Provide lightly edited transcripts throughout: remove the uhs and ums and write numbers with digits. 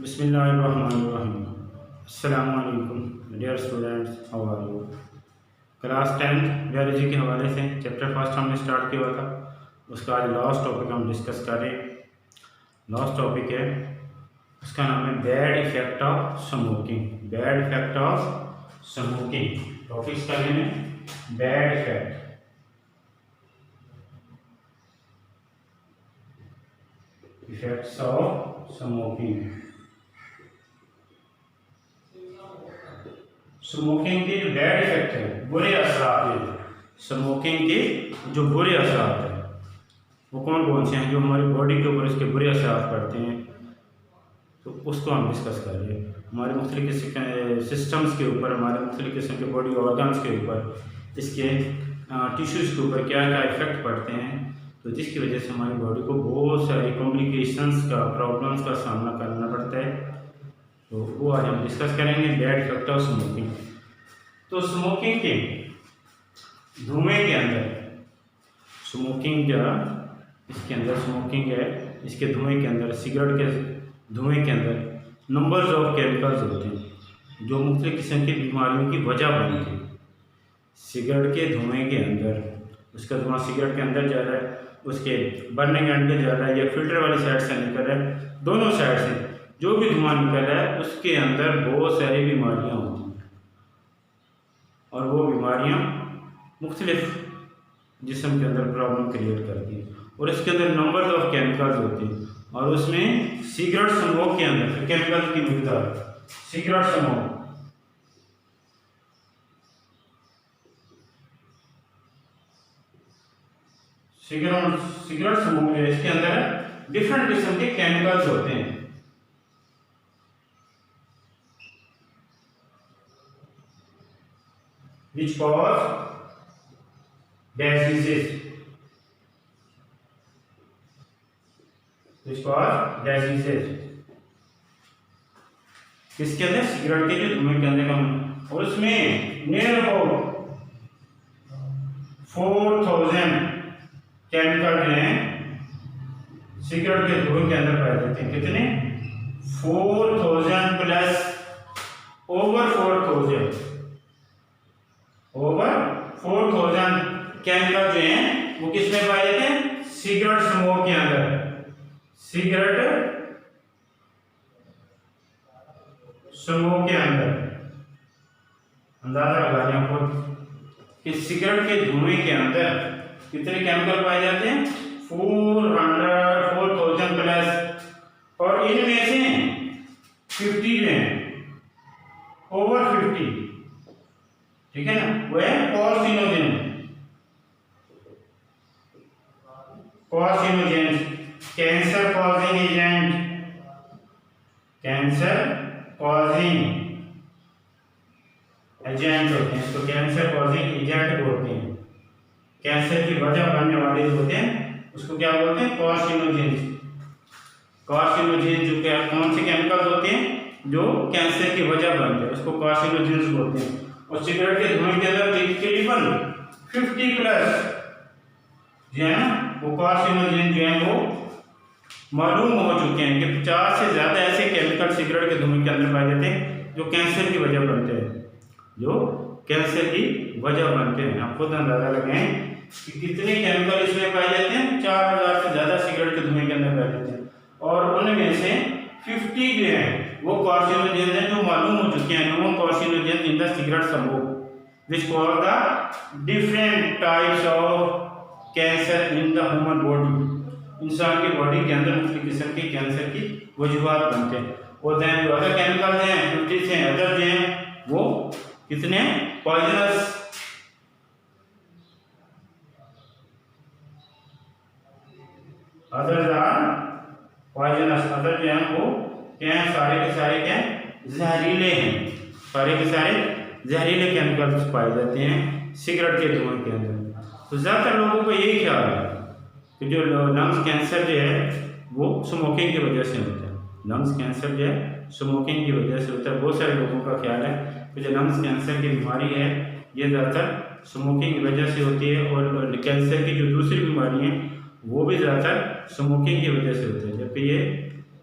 बिस्मिल्लाहिर्रहमानिर्रहीम। अस्सलामु अलैकुम dear students, how are you. Class 10 biology के हवाले से चैप्टर फर्स्ट हमने स्टार्ट किया हुआ था, उसका आज लास्ट टॉपिक हम डिस्कस कर रहे हैं। लास्ट टॉपिक है, उसका नाम है bad effect of smoking. Bad effect of smoking topics का नेम है bad effects of smoking. Smoking के जो बैड इफेक्ट है, बुरे असरात हैं, स्मोकिंग के जो बुरे असरात हैं वो कौन कौन से हैं जो हमारी बॉडी के ऊपर इसके बुरे असरात पड़ते हैं, तो उसको हम डिस्कस कर रहे हैं। हमारे मुख्तलिफ सिस्टम्स के ऊपर, हमारे मुख्तलिफ किस्म के बॉडी ऑर्गन्स के ऊपर, इसके टिश्यूज़ के ऊपर क्या क्या इफ़ेक्ट पड़ते हैं, तो जिसकी वजह से हमारी बॉडी को बहुत सारी कॉम्प्लिकेशंस का, प्रॉब्लम्स का सामना करना पड़ता है। तो वो आज हम डिस्कस करेंगे बैड इफेक्ट ऑफ स्मोकिंग। तो स्मोकिंग के धुएं के अंदर, स्मोकिंग क्या इसके अंदर स्मोकिंग है, इसके धुएं के अंदर, सिगरेट के धुएं के अंदर नंबर्स ऑफ केमिकल्स होते हैं जो मुख्तलिफ किस्म की बीमारियों की वजह बनते हैं। सिगरेट के धुएं के अंदर, उसका धुआं सिगरेट के अंदर जा रहा है, उसके बर्निंग एंड पे जा रहा है या फिल्टर वाली साइड से निकल रहा है, दोनों साइड से जो भी धुआं निकल रहा है उसके अंदर बहुत सारी बीमारियां होती हैं, और वो बीमारियां मुख्तलिफ जिस्म के अंदर प्रॉब्लम क्रिएट करती हैं, और इसके अंदर नंबर ऑफ केमिकल्स होते हैं, और उसमें सिगरेट स्मोक के अंदर केमिकल की मिकदार, सिगरेट स्मोक सिगरेट स्मोक है, इसके अंदर डिफरेंट किस्म के केमिकल्स होते हैं which cause diseases, किसके अंदर, सिगरेट के जो धुएं के अंदर का, और उसमें नियर अबाउट 4000 केमिकल जो हैं सिगरेट के धुएं के अंदर पाए जाते हैं। कितने? 4000 प्लस ओवर 4000 केमिकल जो हैं वो किसमें पाए जाते हैं? सिगरेट स्मोक के अंदर। सिगरेट स्मोक के अंदर अंदाजा लगा लें आपको कि सिगरेट के धुएं के अंदर कितने केमिकल पाए जाते हैं? 4000 प्लस, और इनमें से 50 में ओवर 50, ठीक है ना, वो है कार्सिनोजेन, कैंसर कॉजिंग एजेंट होते हैं, इसको कैंसर कॉजिंग एजेंट बोलते हैं। कैंसर की वजह बनने वाले जो होते हैं उसको क्या बोलते हैं? कार्सिनोजेन जो क्या, कौन से केमिकल्स होते हैं जो कैंसर की वजह बनते हैं, उसको कार्सिनोजेन बोलते हैं। और सिगरेट के धुएं के अंदर तकरीबन 50 प्लस जो है ना वो कार्सिनोजेन जो है वो मालूम हो चुके हैं कि 50 से ज़्यादा ऐसे केमिकल सिगरेट के धुएं के अंदर पाए जाते हैं जो कैंसर की वजह बनते हैं, आप खुद अंदाजा लगाएं कि कितने केमिकल इसमें पाए जाते हैं। 4000 से ज़्यादा सिगरेट के धुएं के अंदर पाए जाते हैं, और उनमें से 50 जो है वो कार्सिनोजेन है जो मालूम हो चुके हैं, no carcinogen in the cigarette smoke which cause the different types of cancer in the human body. इंसान की बॉडी के अंदर मुख्तलिफ किस्म के कैंसर की वजूहात बनते हैं। और दैन जो अदर केमिकल्स हैं 50 से अदर जो हैं वो कितने पॉइजनस, अदर जो हैं वो क्या हैं? सारे के सारे क्या हैं? जहरीले हैं। सारे के सारे जहरीले केमिकल्स पाए जाते हैं सिगरेट के धुएं के अंदर। तो ज़्यादातर लोगों को यही ख्याल है कि जो लंग्स कैंसर जो है वो स्मोकिंग की वजह से होता है। लंग्स कैंसर जो है स्मोकिंग की वजह से होता है। बहुत सारे लोगों का ख्याल है कि जो लंग्स कैंसर की बीमारी है ये ज़्यादातर स्मोकिंग की वजह से होती है, और कैंसर की जो दूसरी बीमारी हैं वो भी ज़्यादातर स्मोकिंग की वजह से होती है, जबकि ये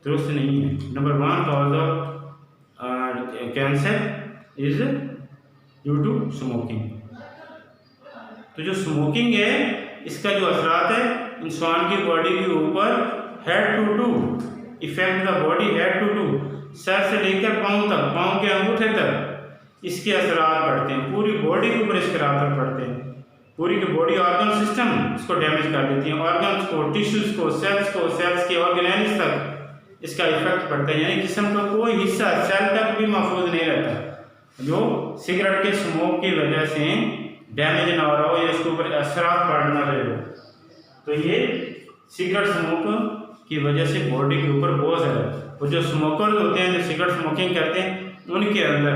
दुरुस्त नहीं है। Number 1 cause of cancer is due to smoking. तो जो स्मोकिंग है इसका जो असरात है इंसान की बॉडी के ऊपर head to to affect the body head to toe, सर से लेकर पाँव तक, पाँव के अंगूठे तक इसके असरात पड़ते हैं, पूरी बॉडी के ऊपर इसके असर पड़ते हैं। पूरी की बॉडी ऑर्गन सिस्टम इसको डैमेज कर देती है, ऑर्गन्स को, टिश्यूज को, सेल्स के ऑर्गेनेल्स तक इसका इफेक्ट पड़ता है। यानी जिस्म का कोई हिस्सा सेल तक भी महफूज नहीं रहता जो सिगरेट के स्मोक की वजह से डैमेज ना हो रहा हो या इसके ऊपर असरात पड़ ना रहे हो। तो ये सिगरेट स्मोक की वजह से बॉडी के ऊपर बहुत ज़्यादा, और जो स्मोकर होते हैं जो सिगरेट स्मोकिंग करते हैं उनके अंदर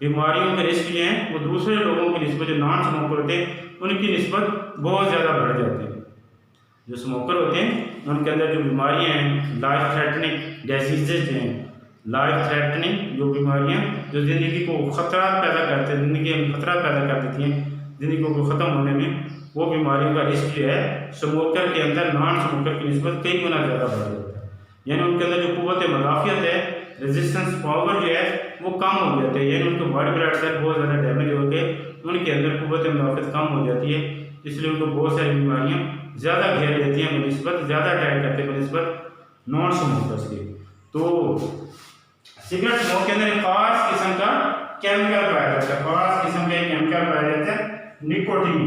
बीमारियों के रिस्क जो हैं वो दूसरे लोगों की निस्बत, जो नॉन स्मोकर होते हैं उनकी निस्बत बहुत ज़्यादा बढ़ जाती है। जो स्मोकर होते हैं उनके अंदर जो बीमारियाँ हैं, लाइफ थ्रेटनिंग डिजीजेज हैं, लाइफ थ्रेटनिंग जो बीमारियाँ जो ज़िंदगी को ख़तरा पैदा करते हैं, ज़िंदगी में ख़तरा पैदा कर देती हैं, ज़िंदगी को ख़त्म होने में, वो बीमारियों का रिस्क जो है स्मोकर के अंदर नॉन स्मोकर की निस्बत कई गुना ज़्यादा बढ़ जाता है। यानी उनके अंदर जो कुव्वत मुदाफ़ियत है, रेजिस्टेंस पावर जो है वो कम हो जाती है। यानी उनके बॉडी ब्लड सेल बहुत ज़्यादा डैमेज होकर उनके अंदर कुव्वत मुदाफ़ियत कम हो जाती है, इसलिए उनको बहुत सारी बीमारियाँ ज़्यादा घेर लेती हैं बनिस्बत, ज़्यादा अटैक करते हैं बनिस्बत नॉन स्मोकर्स के। तो सिगरेट स्मोक के अंदर एक खास किस्म का केमिकल पाया जाता है, खास किस्म का केमिकल पाया जाता है निकोटीन।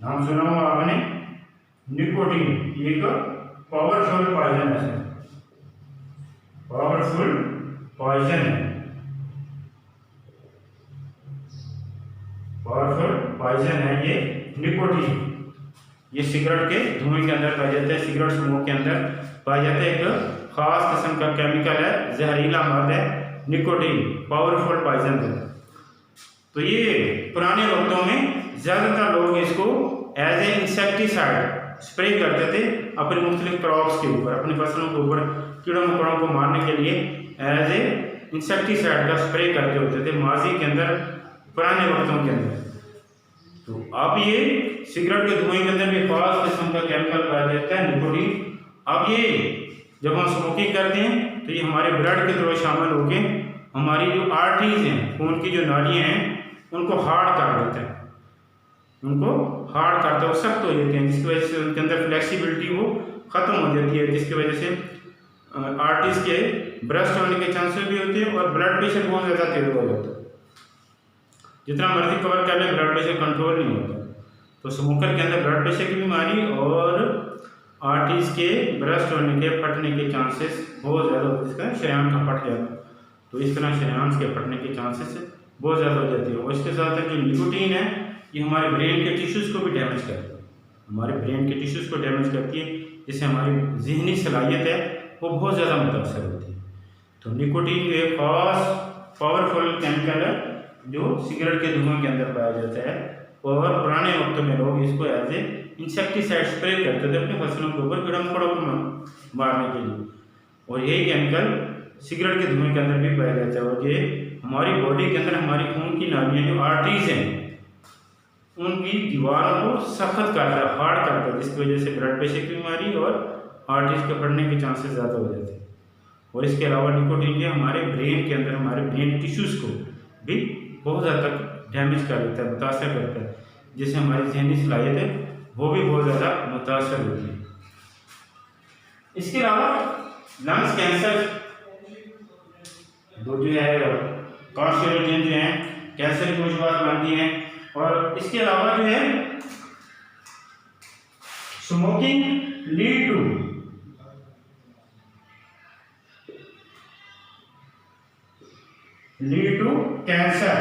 नाम सुना हो आपने, निकोटीन एक पावरफुल पॉइजन है, पावरफुल पॉइजन है, पावरफुल पॉइजन है ये निकोटीन। ये सिगरेट के धुएं के अंदर पाया जाता है, सिगरेट स्मोक के अंदर पाया जाता है। एक खास किस्म का केमिकल है, जहरीला मादा है निकोटीन, पावरफुल पॉइजन है। तो ये पुराने वक्तों में ज़्यादातर लोग इसको एज ए इंसेक्टिसाइड स्प्रे करते थे अपने मुख्तलिफ क्रॉप्स के ऊपर, अपनी फसलों के ऊपर कीड़ों मकोड़ों को मारने के लिए एज ए इंसेक्टिसाइड का स्प्रे करते होते थे माजी के अंदर, पुराने वक्तों के अंदर। तो अब ये सिगरेट के धुएं के अंदर भी खास किस्म का केमिकल पाया जाता है निकोटीन। अब ये जब हम स्मोकिंग करते हैं तो ये हमारे ब्लड के थ्रू शामिल होकर हमारी जो आर्टरीज हैं, खून की जो नालियाँ हैं उनको हार्ड कर देते हैं, उनको हार्ड करते हैं, सख्त हो जाते हैं, जिसकी वजह से उनके अंदर फ्लेक्सिबिलिटी वो ख़त्म हो जाती है, जिसकी वजह से आर्टरीज के ब्रस्ट होने के चांसेस भी होते हैं और ब्लड प्रेशर बहुत ज़्यादा तेज हो जाता है। जितना मर्जी कवर कर ले ब्लड प्रेशर कंट्रोल नहीं होता। तो स्मोकर के अंदर ब्लड प्रेशर की बीमारी और आर्टरीज के ब्रस्ट होने के फटने के चांसेस बहुत ज़्यादा होते हैं, इसका शरेआन का फट जाता है, तो इस तरह शरेआन के फटने के चांसेस बहुत ज़्यादा हो जाती है। और इसके साथ जो निकोटीन है ये हमारे ब्रेन के टिश्यूज़ को भी डैमेज करती है, हमारे ब्रेन के टिश्यूज़ को डैमेज करती है, जिससे हमारी जहनी सलाहियत है वो बहुत ज़्यादा मुतासर होती है। तो निकोटीन एक खास पावरफुल केमिकल है जो सिगरेट के धुएं के अंदर पाया जाता है, और पुराने वक्तों में लोग इसको एज ए इंसेक्टिसाइड स्प्रे करते थे अपनी फसलों के ऊपर कीड़ा मकोड़ों को मारने के लिए। और यही केमिकल सिगरेट के धुएं के अंदर भी पाया जाता है, और ये हमारी बॉडी के अंदर हमारी खून की नालियाँ जो आर्टरीज हैं उनकी दीवारों को सख्त करता है, हार्ड करता है, जिसकी वजह से ब्लड प्रेशर की बीमारी और आर्टरीज के फटने के चांसेस ज़्यादा हो जाते हैं। और इसके अलावा निकोटीन ये हमारे ब्रेन के अंदर हमारे ब्रेन टिश्यूज़ को भी बहुत ज़्यादा तक डैमेज कर देता है, मुतासर करता है, जिससे हमारी जहनी सलाहियत है वो भी बहुत ज़्यादा मुतासर होती है। इसके अलावा लंग्स कैंसर जो है कार्सिनोजेन जो है कैंसर की वजूहात बनती हैं। और इसके अलावा जो है स्मोकिंग लीड टू कैंसर।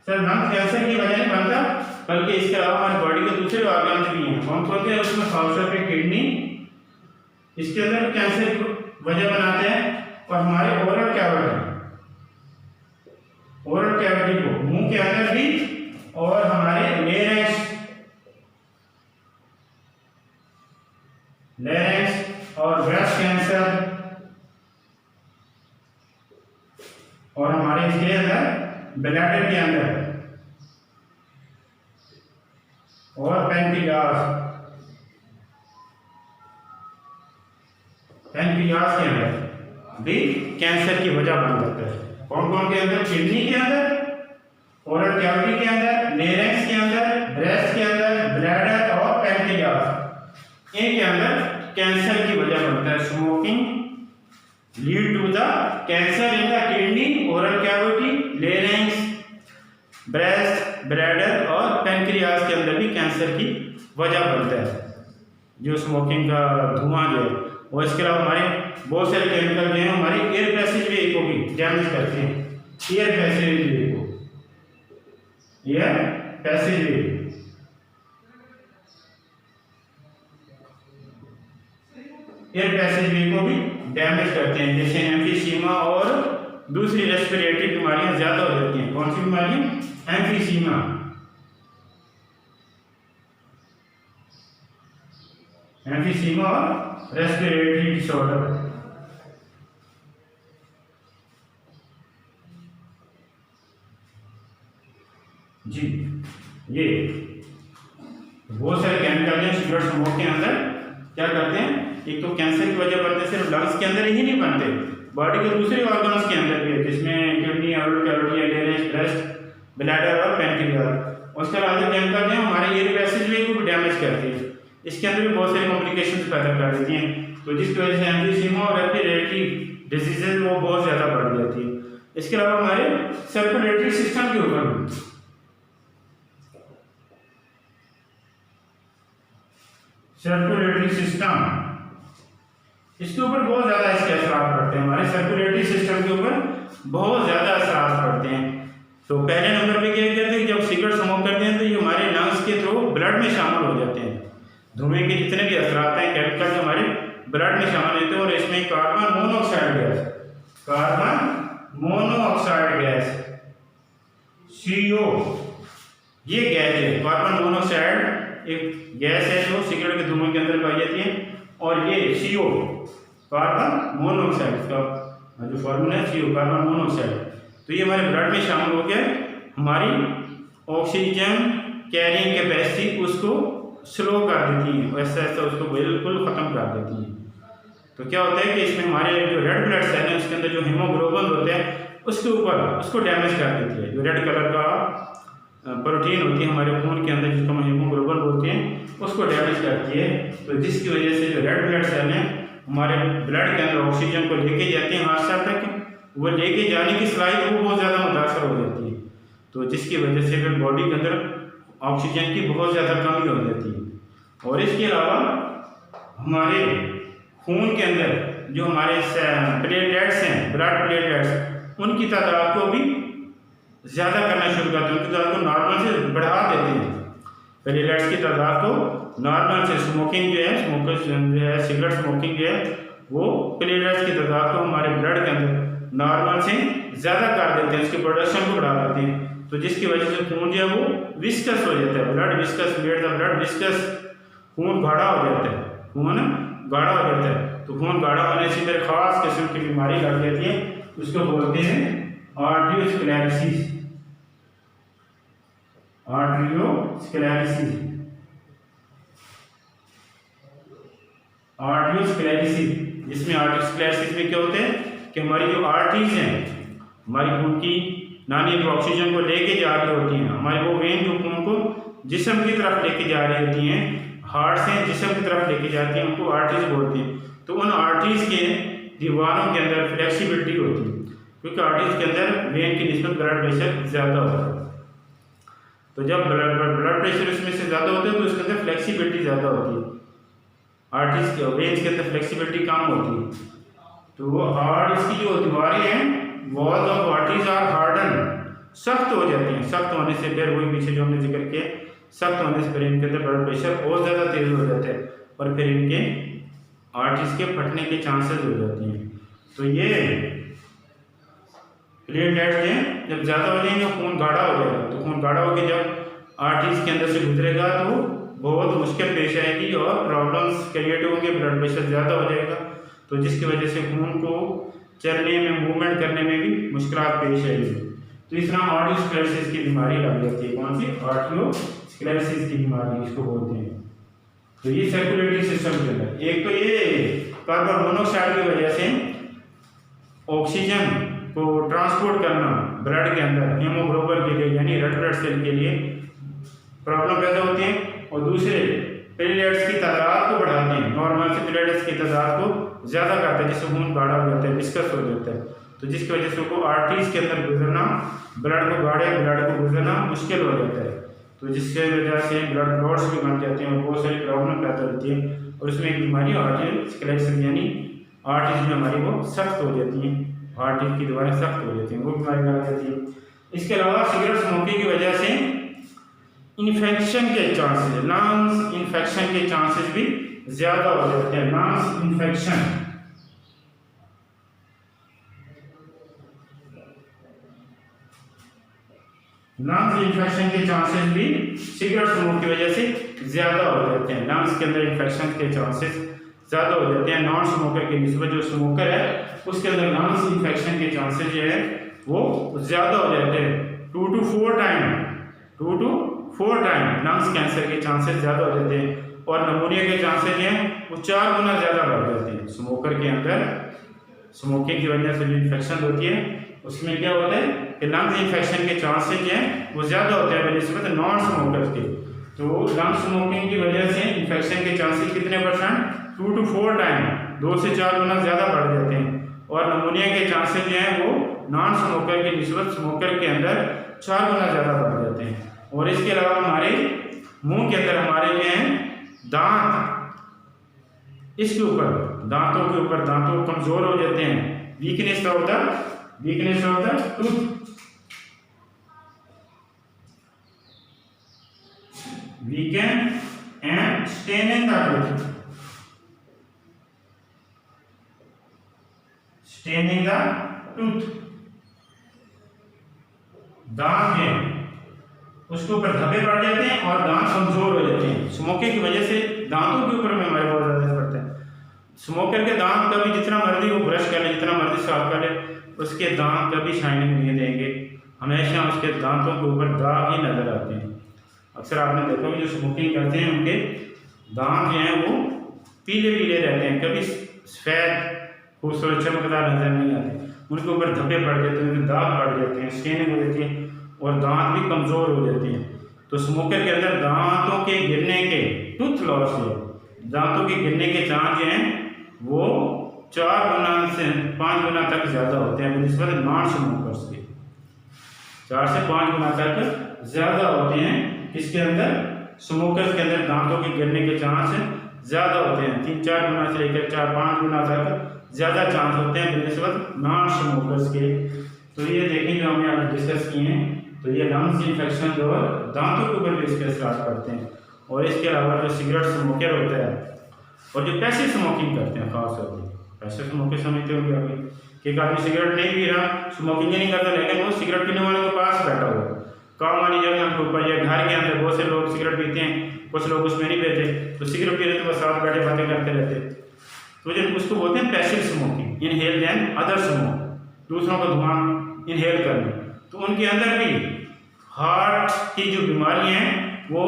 सर लंग कैंसर की वजह नहीं बनता, बल्कि इसके अलावा हमारी बॉडी के दूसरे ऑर्गन्स भी हैं, कौन कौन से, उसमें खासतौर पे किडनी इसके अंदर कैंसर की वजह बनाते हैं, और हमारे ओरल कैविटी, ओरल कैविटी को मुंह के अंदर भी, और हमारे लेरेंक्स और ब्रेस्ट कैंसर, और हमारे इसके अंदर ब्लैडर के अंदर, और पैंक्रियास, पैंक्रियाज के अंदर भी कैंसर की वजह बन जाता है। कौन कौन के अंदर? किडनी के अंदर, ओरल कैविटी के अंदर, लेरिंक्स के अंदर, ब्रेस्ट के अंदर, ब्लैडर और पैंक्रियाज, इनके अंदर कैंसर की वजह बनता है। Smoking lead to the cancer in the kidney, oral cavity, larynx, breast, bladder और पैंक्रियाज के अंदर भी कैंसर की वजह बनता है जो स्मोकिंग का धुआं जो है। और इसके अलावा हमारे बहुत सारे केमिकल जो हैं हमारे एयर पैसेज वे को भी डैमेज करते हैं। एयर पैसेज वे को, एयर पैसेज वे, एयर पैसेज वे को भी डैमेज करते हैं, जैसे एम्फीसीमा और दूसरी रेस्पिरेटरी बीमारियां ज्यादा हो जाती हैं। कौन सी बीमारियां? एम्फीसीमा, एम्फीसीमा और रेस्पिरेटरी डिसऑर्डर। जी, ये बहुत सारे केमिकल हैं सिगरेट स्मोक के अंदर क्या करते हैं, एक तो कैंसर की वजह बनते हैं, सिर्फ लंग्स के अंदर ही नहीं बनते, बॉडी के दूसरे ऑर्गन्स के अंदर भी है, जिसमें kidney, oral cavity, larynx, breast, bladder और पैंक्रियाज। उसके अलावा केमिकल हैं हमारे एयर पैसेज वे को भी डैमेज करते हैं, इसके अंदर भी बहुत सारी कॉम्प्लिकेशंस पैदा कर देती हैं, तो जिसकी वजह से एम्फीसीमा और रेस्पिरेटरी डिजीजेज वो बहुत ज़्यादा बढ़ जाती है। इसके अलावा हमारे सर्कुलेटरी सिस्टम के ऊपर, सर्कुलेटरी सिस्टम, इसके ऊपर बहुत ज़्यादा इसके असर पड़ते हैं, हमारे सर्कुलेटरी सिस्टम के ऊपर बहुत ज़्यादा असर पड़ते हैं। तो पहले नंबर पे क्या कहते हैं, जब सिगरेट स्मोक करते हैं तो ये हमारे लंग्स के थ्रू ब्लड में शामिल हो जाते हैं। धुएं के जितने भी असरात हैं केमिकल जो हमारे ब्लड में शामिल होते हैं, और इसमें carbon monoxide gas, carbon monoxide gas CO, ये गैस है कार्बन मोनोऑक्साइड, एक गैस है जो सिगरेट के धुएं के अंदर पाई जाती है, और ये CO कार्बन मोनोऑक्साइड का जो फॉर्मूला है CO कार्बन मोनोऑक्साइड, तो ये हमारे ब्लड में शामिल हो गया, हमारी ऑक्सीजन कैरिंग कैपेसिटी उसको स्लो कर देती है, ऐसा ऐसा उसको बिल्कुल ख़त्म कर देती है। तो क्या होता है कि इसमें हमारे जो रेड ब्लड सेल है उसके अंदर जो हीमोग्लोबिन होते हैं उसके ऊपर उसको डैमेज कर देती है। जो रेड कलर का प्रोटीन होती है हमारे खून के अंदर जिसको हम हीमोग्लोबिन बोलते हैं, उसको डैमेज करती है। तो जिसकी वजह से जो रेड ब्लड सेल हैं हमारे ब्लड के अंदर ऑक्सीजन को लेके जाते हैं हाथ तक, वो लेके जाने की सलाहियत वो बहुत ज़्यादा मुतासर हो जाती है, तो जिसकी वजह से फिर बॉडी के अंदर ऑक्सीजन की बहुत ज़्यादा कमी हो जाती है। और इसके अलावा हमारे खून के अंदर जो हमारे प्लेटलेट्स हैं, ब्लड प्लेटलेट्स, उनकी तादाद को भी ज़्यादा करना शुरू करते हैं, उनकी तादाद को नॉर्मल से बढ़ा देते हैं। प्लेटलेट्स की तादाद को नॉर्मल से, स्मोकिंग जो है, स्मोकर्स जो है, सिगरेट स्मोकिंग जो है, वो प्लेटलेट्स की तादाद को हमारे ब्लड के अंदर नॉर्मल से ज़्यादा कर देते हैं, उसके प्रोडक्शन को बढ़ा देते हैं, तो जिसकी वजह से खून जो है वो विस्कस हो जाता है, ब्लड विस्कस, ब्लड विस्कस, खून गाढ़ा हो जाता है, खून गाढ़ा हो जाता है। तो खून गाढ़ा होने से फिर खास किस्म की बीमारी लग जाती है, उसको बोलते हैं आर्टियोस्क्लेरोसिस, आर्टियोस्क्लेरोसिस, आर्टियोस्क्लेरोसिस। जिसमें आर्टियोस्क्लेरोसिस में क्या होते हैं कि हमारी जो आर्टरीज हैं, हमारी खून की नानी जो ऑक्सीजन को लेके जा रही होती हैं, हमारी वो वेन जो खून को जिस्म की तरफ लेके जा रही होती हैं, हार्ट से जिस्म की तरफ लेके जाती हैं, उनको आर्टरीज बोलते हैं। तो उन आर्टरीज के दीवारों के अंदर फ्लेक्सिबिलिटी होती है, क्योंकि आर्टरीज के अंदर वेन की निस्बत ब्लड प्रेशर ज़्यादा होता है। तो जब ब्लड प्रेशर इसमें से ज़्यादा होता है तो इसके अंदर फ्लेक्सिबिलिटी ज़्यादा होती है, आर्टरीज के वेन्स के अंदर फ्लेक्सिबिलिटी कम होती है। तो वो हार्ड इसकी जो दीवारें हैं, walls of arteries are harden, सख्त हो जाती हैं। सख्त होने से फिर वही पीछे जो हमने जिक्र किया, सख्त होने से फिर इनके अंदर ब्लड प्रेशर और ज़्यादा तेज हो जाता है, और फिर इनके आर्टरीज के फटने के चांसेस हो जाती हैं। तो ये प्लेटलेट्स हैं जब ज़्यादा हो जाएंगे खून गाढ़ा हो जाएगा, तो खून गाढ़ा होकर जब आर्टरीज के अंदर से गुजरेगा तो बहुत मुश्किल पेश आएगी और प्रॉब्लम्स क्रिएट होंगे, ब्लड प्रेशर ज़्यादा हो जाएगा, तो जिसकी वजह से खून को चलने में, मूवमेंट करने में भी मुश्किलात पेश आएगी। तो इस तरह आर्टियोस्क्लेरोसिस की बीमारी लग जाती है। कौन सी? आर्टियोस्क्लेरोसिस की बीमारी इसको बोलते हैं। तो ये सर्कुलेटरी सिस्टम के अंदर एक तो ये कार्बन मोनोऑक्साइड की वजह से ऑक्सीजन को ट्रांसपोर्ट करना ब्लड के अंदर हीमोग्लोबिन के लिए यानी रेड ब्लड सेल के लिए प्रॉब्लम पैदा होती है। और दूसरे प्लेटलेट्स की तादाद को बढ़ाते हैं, नॉर्मल से प्लेटलेट्स की तादाद को ज़्यादा करते हैं, जिससे खून गाढ़ा हो जाता है, विस्कस हो जाता है, तो जिसकी वजह से उनको आर्टरीज के अंदर गुजरना, ब्लड को गाढ़े ब्लड को गुजरना मुश्किल हो जाता है, तो जिसके वजह से ब्लड क्लॉट्स भी बन जाते हैं और बहुत सारी प्रॉब्लम पैदा होती है। और उसमें एक बीमारी आर्टरीज यानी आर्टरीज में हमारी वो सख्त हो जाती हैं, आर्टरीज की दीवारें सख्त हो जाती हैं, वो बीमारी लग जाती है। इसके अलावा सिगरेट स्मोकिंग की वजह से इन्फेक्शन के चांसेस, लंग्स इन्फेक्शन के चांसेस भी ज़्यादा हो जाते हैं। लंग्स इन्फेक्शन, लंग्स इन्फेक्शन के चांसेस भी सिगरेट स्मोक की वजह से ज़्यादा हो जाते हैं। लंग्स के अंदर इन्फेक्शन के चांसेस ज़्यादा हो जाते हैं। नॉन स्मोकर के निस्बत जो स्मोकर है उसके अंदर लंग्स इन्फेक्शन के चांसेस जो है वो ज़्यादा हो जाते हैं। 2 to 4 टाइम लंग्स कैंसर के चांसेस ज़्यादा हो जाते हैं। और नमूनिया के चांसेस हैं वो 4 गुना ज़्यादा बढ़ जाते हैं। स्मोकर के अंदर स्मोकिंग की वजह से जो इन्फेक्शन होती है उसमें क्या होता है कि लंग्स इन्फेक्शन के चांसेस जो हैं वो ज़्यादा होते हैं बनिस्बत नॉन स्मोकर्स के। तो लंग स्मोकिंग की वजह से इन्फेक्शन के चांसेस कितने %? 2 to 4 टाइम, 2 से 4 गुना ज़्यादा बढ़ जाते हैं। और नमूनिया के चांसेस जो हैं वो नॉन स्मोकर की निस्बत स्मोकर के अंदर 4 गुना ज़्यादा बढ़ जाते हैं। और इसके अलावा हमारे मुंह के अंदर हमारे जो हैं दांत, इसके ऊपर दांतों के ऊपर दांतों कमज़ोर हो जाते हैं। Weakness of the tooth, weaken and staining the tooth, staining the tooth, दांत है उसके ऊपर धब्बे पड़ जाते हैं और दांत कमजोर हो जाते हैं। स्मोकिंग की वजह से दांतों के ऊपर में हमारे बहुत ज़्यादा असर पड़ता है। स्मोकर के दांत कभी जितना मर्जी वो ब्रश कर ले, जितना मर्जी साफ कर ले, उसके दांत कभी शाइनिंग नहीं देंगे, हमेशा उसके दांतों के ऊपर दाग ही नजर आते हैं। अक्सर आपने देखा कि जो स्मोकिंग करते हैं उनके दांत जो हैं वो पीले पीले रहते हैं, कभी सफ़ेद खूबसूरत चमकदार नजर नहीं आते, उनके ऊपर धब्बे पड़ जाते हैं, उनके दाग पड़ जाते हैं, स्टेनिंग हो जाती है और दांत भी कमज़ोर हो जाती हैं। तो स्मोकर के अंदर दांतों के गिरने के टूथ लॉस है, दांतों के गिरने के चांस जो हैं वो 4 गुना से 5 गुना तक ज़्यादा होते हैं बनिस्बत नॉन स्मोकर्स के। 4 से 5 गुना तक ज़्यादा होते हैं किसके अंदर? स्मोकर्स के अंदर दांतों के गिरने के चांस ज़्यादा होते हैं। 3-4 गुना से लेकर 4-5 गुना तक ज़्यादा चांस होते हैं बनिस्बत नॉन स्मोकर्स के। तो ये देखें जो हमने आज डिस्कस किए हैं, तो ये लंग्स इन्फेक्शन जो दांतों के ऊपर भी इसके असर पड़ते हैं। और इसके अलावा जो सिगरेट स्मोकर होता है और जो पैसिव स्मोकिंग करते हैं, खास तौर पर पैसिव स्मोकिंग समझते होंगे अभी कि एक आदमी सिगरेट नहीं पी रहा, स्मोकिंग नहीं करता, लेकिन वो सिगरेट पीने वाले के पास बैठा हुआ काम वाली जगह के ऊपर या घर के अंदर बहुत से लोग सिगरेट पीते हैं, कुछ लोग उसमें नहीं पीते, तो सिगरेट पी रहे तो बस साथ बैठे बातें करते रहते, तो जब उसको बोलते हैं passive smoking, inhale then other smoke, दूसरों का धुआं इनहेल करना। तो उनके अंदर भी हार्ट की जो बीमारियां हैं वो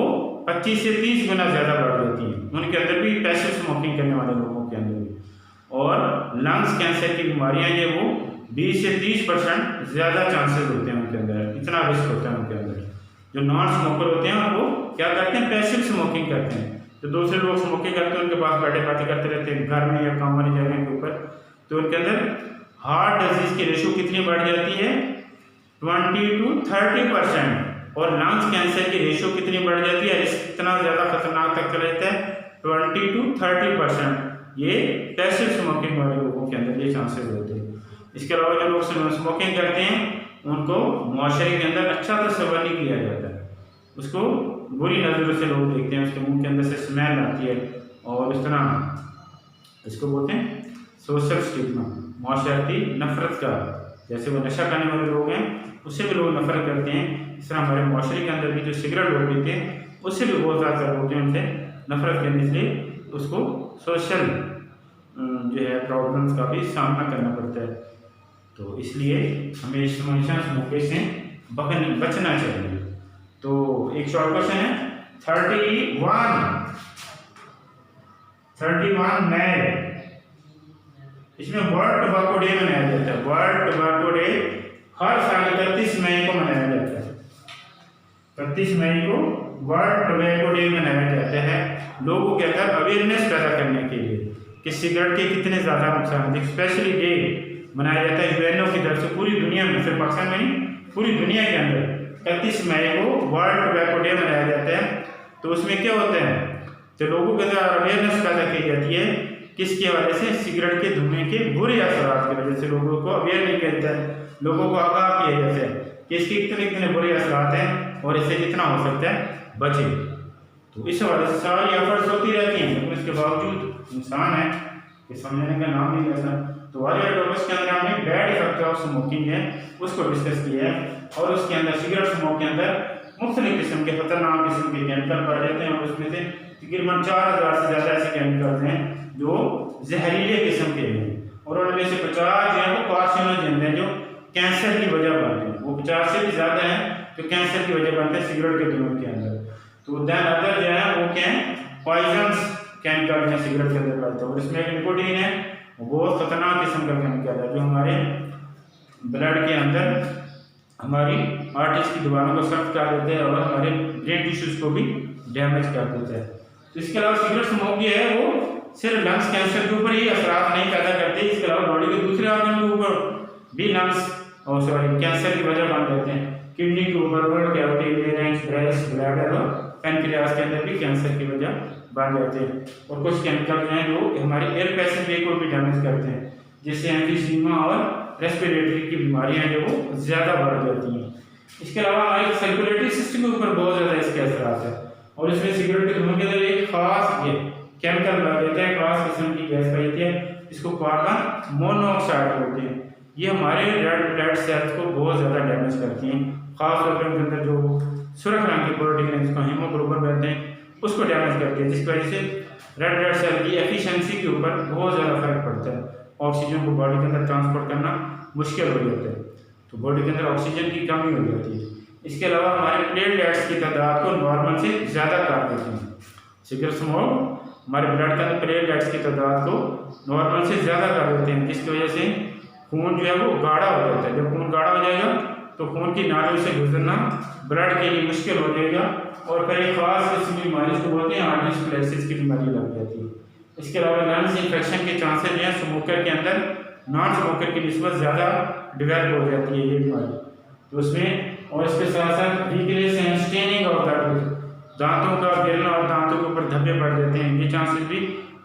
25 से 30 गुना ज़्यादा बढ़ जाती हैं, उनके अंदर भी पैसिव स्मोकिंग करने वाले लोगों के अंदर भी। और लंग्स कैंसर की बीमारियां जो वो 20 से 30% ज़्यादा चांसेस होते हैं उनके अंदर, इतना रिस्क होता है उनके अंदर। जो नॉन स्मोकर होते हैं वो क्या करते हैं? पैसिव स्मोकिंग करते हैं। तो दूसरे लोग स्मोकिंग करते हैं, उनके पास बैठे बातें करते रहते हैं घर में या काम वाली जगह के ऊपर, तो उनके अंदर हार्ट डिजीज की रेशो कितनी बढ़ जाती है? 20 to 30%। और लंग्स कैंसर की रेशो कितनी बढ़ जाती है? रिस्क कितना ज़्यादा खतरनाक तक चला जाता है? 20 to 30%। ये पैसिव स्मोकिंग वाले लोगों के अंदर ये चांसेस होते हैं। इसके अलावा जो लोग स्मोकिंग करते हैं उनको मुआशरे के अंदर अच्छा तस्वर नहीं किया जाता है, उसको बुरी नज़रों से लोग देखते हैं, उसके मुंह के अंदर से स्मेल आती है और इस तरह इसको बोलते हैं सोशल स्टिग्मा, मुआशरती नफरत का। जैसे वो नशा करने वाले लोग हैं उससे भी लोग नफरत करते हैं, इस तरह हमारे मुआशरे के अंदर भी जो सिगरेट लोग पीते हैं उससे भी बहुत ज़्यादा लोग हैं उनसे नफरत करने से उसको सोशल जो है प्रॉब्लम्स का भी सामना करना पड़ता है। तो इसलिए हमें इस हमेशा स्मोकिंग से बचना चाहिए। तो एक शॉर्ट क्वेश्चन है, 31 मेल इसमें वर्ल्ड टोबैको डे मनाया जाता है। वर्ल्ड टोबैको डे हर साल 31 मई को मनाया जाता है। 31 मई को वर्ल्ड टोबैको डे मनाया जाता है लोगों के अंदर अवेयरनेस पैदा करने के लिए कि सिगरेट के कितने ज़्यादा नुकसान हैं। स्पेशली डे मनाया जाता है यूएनओ की तरफ से पूरी दुनिया में, सिर्फ पाकिस्तान में नहीं पूरी दुनिया के अंदर 31 मई को वर्ल्ड टोबैको डे मनाया जाता है। तो उसमें क्या होता है, तो लोगों के अंदर अवेयरनेस पैदा की जाती है किसकी वजह से, सिगरेट के धुएं के बुरे असरात की वजह से लोगों को अवेयर नहीं किया जाता है, लोगों को आगाह किया जाता है कि इसके कितने कितने बुरे असरात हैं और इससे जितना हो सकता है बचे। तो इस वजह से सारी एफर्ट्स होती रहती हैं, लेकिन इसके बावजूद इंसान है कि समझने का नाम नहीं लेता। तो वाले टॉपिक्स के अंदर हमने बैड इफेक्ट ऑफ स्मोकिंग है उसको डिस्कस किया है, और उसके अंदर सिगरेट स्मोक के अंदर मुख्तलिफ किस्म के खतरनाक किस्म के केमिकल पाए जाते हैं, और उसमें से तकरीबन 4000 से ज़्यादा ऐसे केमिकल्स हैं जो जहरीले किस्म के हैं, और उनमें से 50 जो है वो कार्सिनोजेन हैं जो कैंसर की वजह बनते हैं। वो 50 से भी ज़्यादा हैं जो कैंसर की वजह बनते हैं सिगरेट के धुएं के अंदर। तो दैन अदर जो है वो क्या है, पॉइजन्स केमिकल हैं सिगरेट के अंदर पाते हैं, और इसमें निकोटीन है वो बहुत खतरनाक किस्म का केमिकल है जो हमारे ब्लड के अंदर हमारी आर्टरीज की दीवारों को सख्त कर देते हैं और हमारे ब्रेन टिश्यूज को भी डैमेज कर देता है। तो इसके अलावा सिगरेट स्मोक जो है वो सिर्फ लंग्स कैंसर के ऊपर ही असरात नहीं पैदा करते, इसके अलावा बॉडी के दूसरे ऑर्गन के ऊपर भी लंग्स और सॉरी कैंसर की वजह बन देते हैं। किडनी के ऊपर, oral cavity, larynx, breast, bladder और पैनक्रियाज के अंदर भी कैंसर की वजह बन जाते हैं। और कुछ केमिकल हैं जो हमारे एयर पैसेजवे को भी डैमेज करते हैं, जिससे एम्फीसीमा और रेस्पिरेटरी की बीमारियां जो वो ज़्यादा बढ़ जाती हैं। इसके अलावा हमारे सर्कुलेटरी सिस्टम के ऊपर बहुत ज़्यादा इसके असरात है, और इसमें सिगरेट के धुएं के अंदर एक खास ये केमिकल पाया जाता है, खास किस्म की गैस पाई जाती है, इसको कार्बन मोनोऑक्साइड बोलते हैं। ये हमारे रेड ब्लड सेल्स को बहुत ज़्यादा डैमेज करती हैं, खासतौर पर उनके अंदर जो सुर्ख रंग की प्रोटीन है जिसको हीमोग्लोबिन कहते हैं उसको डैमेज करती है, जिसकी वजह से रेड ब्लड सेल की एफिशिएंसी के ऊपर बहुत ज़्यादा फर्क पड़ता है। ऑक्सीजन को बॉडी के अंदर ट्रांसपोर्ट करना मुश्किल हो जाता है, तो बॉडी के अंदर ऑक्सीजन की कमी हो जाती है। इसके अलावा हमारे प्लेटलेट्स की तादाद को नॉर्मल से ज़्यादा कर देते हैं। सिगरेट स्मोक हमारे ब्लड के अंदर प्लेटलेट्स की तादाद को नॉर्मल से ज़्यादा कर देते हैं, जिसकी वजह से खून जो है वो गाढ़ा हो जाता है। जब खून गाढ़ा हो जाएगा तो खून की नालियों से गुजरना ब्लड के लिए मुश्किल हो जाएगा, और फिर एक खास किस्म की बीमारी को बोलते हैं आर्टरीज की बीमारी लग जाती है। इसके अलावा लंग्स इन्फेक्शन के चांसेस जो है स्मोकर के अंदर नॉन स्मोकर की निस्बत ज़्यादा डिवेल्प हो जाती है ये बीमारी। तो उसमें और इसके साथ साथ weakness and staining of the tooth, दांतों का गिरना और दांतों के ऊपर धब्बे पड़ जाते हैं, ये चांसेस भी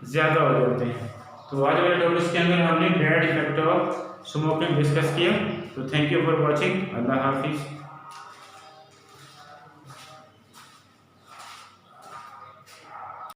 ज़्यादा हो जाते हैं। तो आज वाले टॉपिक्स के अंदर हमने bad effect of smoking discuss किया। तो थैंक यू फॉर वॉचिंग। अल्लाह हाफिज़।